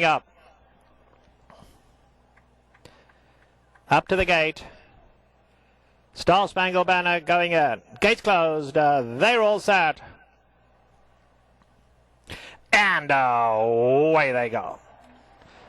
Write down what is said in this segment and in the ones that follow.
Up to the gate. Star Spangled Banner going in. Gates closed. They're all set. And away they go.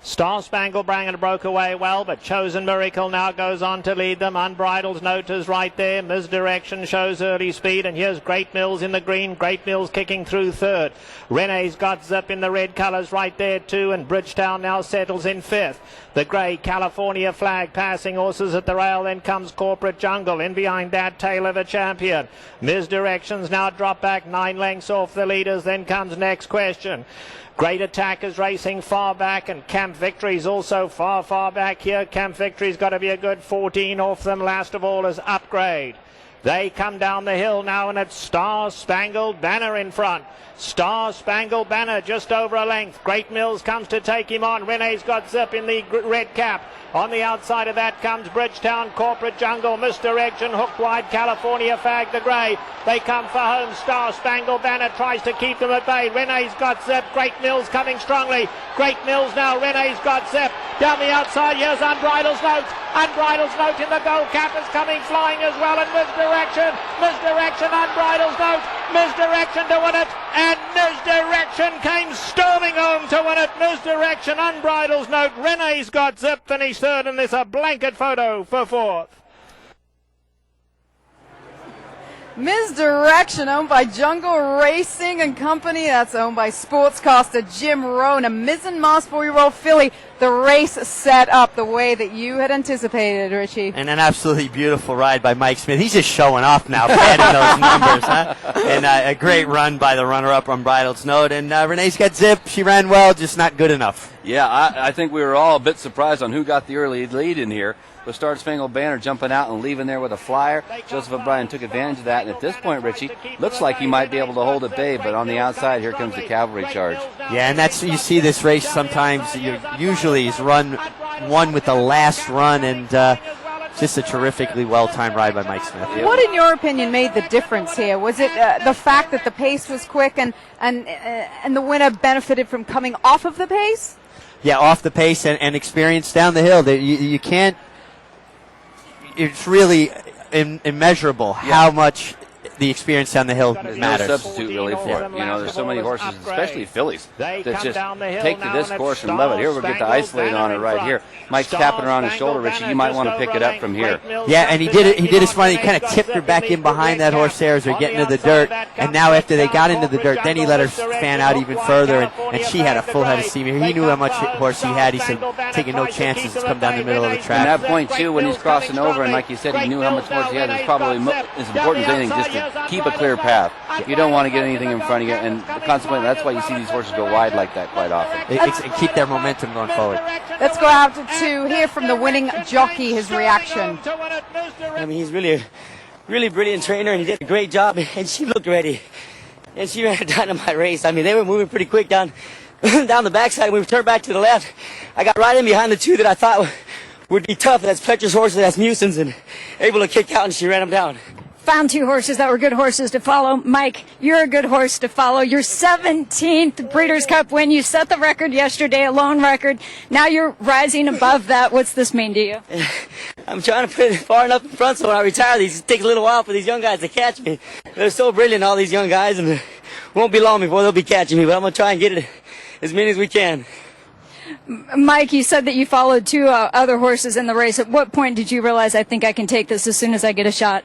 Star Spangled Banner broke away well, but Chosen Miracle now goes on to lead them. Unbridled's Note is right there. Mizdirection shows early speed, and here's Great Mills in the green. Great Mills kicking through third. Renee's got Zip in the red colours right there too, and Bridgetown now settles in fifth. The grey California Flag passing horses at the rail. Then comes Corporate Jungle. In behind that, Tail of a Champion. Mizdirection's now dropped back 9 lengths off the leaders. Then comes Next Question. Great Attack is racing far back, and Camp Victory's also far back here. Camp Victory's got to be a good 14 off them. Last of all is Upgrade. They come down the hill now, and it's Star Spangled Banner in front. Star Spangled Banner just over a length. Great Mills comes to take him on. Renee's got Zip in the red cap. On the outside of that comes Bridgetown, Corporate Jungle, Mizdirection, hooked wide, California Flag, the grey. They come for home. Star Spangled Banner tries to keep them at bay. Renee's got Zip. Great Mills coming strongly. Great Mills now. Renee's got Zip. Down the outside, here's Unbridled's Note. Unbridled's Note in the gold cap is coming flying as well. And Mizdirection, Unbridled's Note. Mizdirection to win it. And Mizdirection came storming home to win it. Mizdirection, Unbridled's Note. Renee's got Zip, finished third, and there's a blanket photo for fourth. Mizdirection, owned by Jungle Racing and Company. That's owned by sportscaster Jim Rohn. A Mizzen Mass 4-year-old filly. The race set up the way that you had anticipated, Richie. And an absolutely beautiful ride by Mike Smith. He's just showing off now, padding those numbers, huh? And a great run by the runner-up, Unbridled's Note. And Renee's got Zip. She ran well, just not good enough. Yeah, I think we were all a bit surprised on who got the early lead in here. With Star Spangled Banner jumping out and leaving there with a flyer. Joseph O'Brien took advantage of that, and at this point, Richie, looks like he might be able to hold at bay, but on the outside, here comes the cavalry charge. Yeah, and that's, you see this race sometimes, usually is run one with the last run, and just a terrifically well-timed ride by Mike Smith. What, in your opinion, made the difference here? Was it the fact that the pace was quick and the winner benefited from coming off of the pace? Yeah, off the pace and experience down the hill. You can't. It's really immeasurable how much the experience down the hill matters. No substitute really for it. You know, there's so many horses, especially fillies, that just take to this course and love it. Here we'll get to isolate on it right here. Mike's tapping her on his shoulder, Richie. You might want to pick it up from here. Yeah, and he did it. He did his funny. He kind of tipped her back in behind that horse there as they're getting to the dirt. And now after they got into the dirt, then he let her fan out even further, and she had a full head of steam here. He knew how much horse he had. He said, taking no chances to come down the middle of the track. And that point too, when he's crossing over, and like you said, he knew how much horse he had. It's probably as important as anything just to keep a clear path. You don't want to get anything in front of you, and consequently, that's why you see these horses go wide like that quite often. And keep their momentum going forward. Let's go out to hear from the winning jockey, his reaction. I mean, he's really a brilliant trainer, and he did a great job, and she looked ready. And she ran a dynamite race. I mean, they were moving pretty quick down the backside. When we turned back to the left, I got right in behind the two that I thought would be tough. That's Pletcher's horses, that's Muson's, and able to kick out, and she ran them down. Found 2 horses that were good horses to follow. Mike, you're a good horse to follow. Your 17th Breeders' Cup win. You set the record yesterday, a lone record. Now you're rising above that. What's this mean to you? I'm trying to put it far enough in front so when I retire, it takes a little while for these young guys to catch me. They're so brilliant, all these young guys, and it won't be long before they'll be catching me, but I'm going to try and get it as many as we can. Mike, you said that you followed 2 other horses in the race. At what point did you realize, I think I can take this as soon as I get a shot?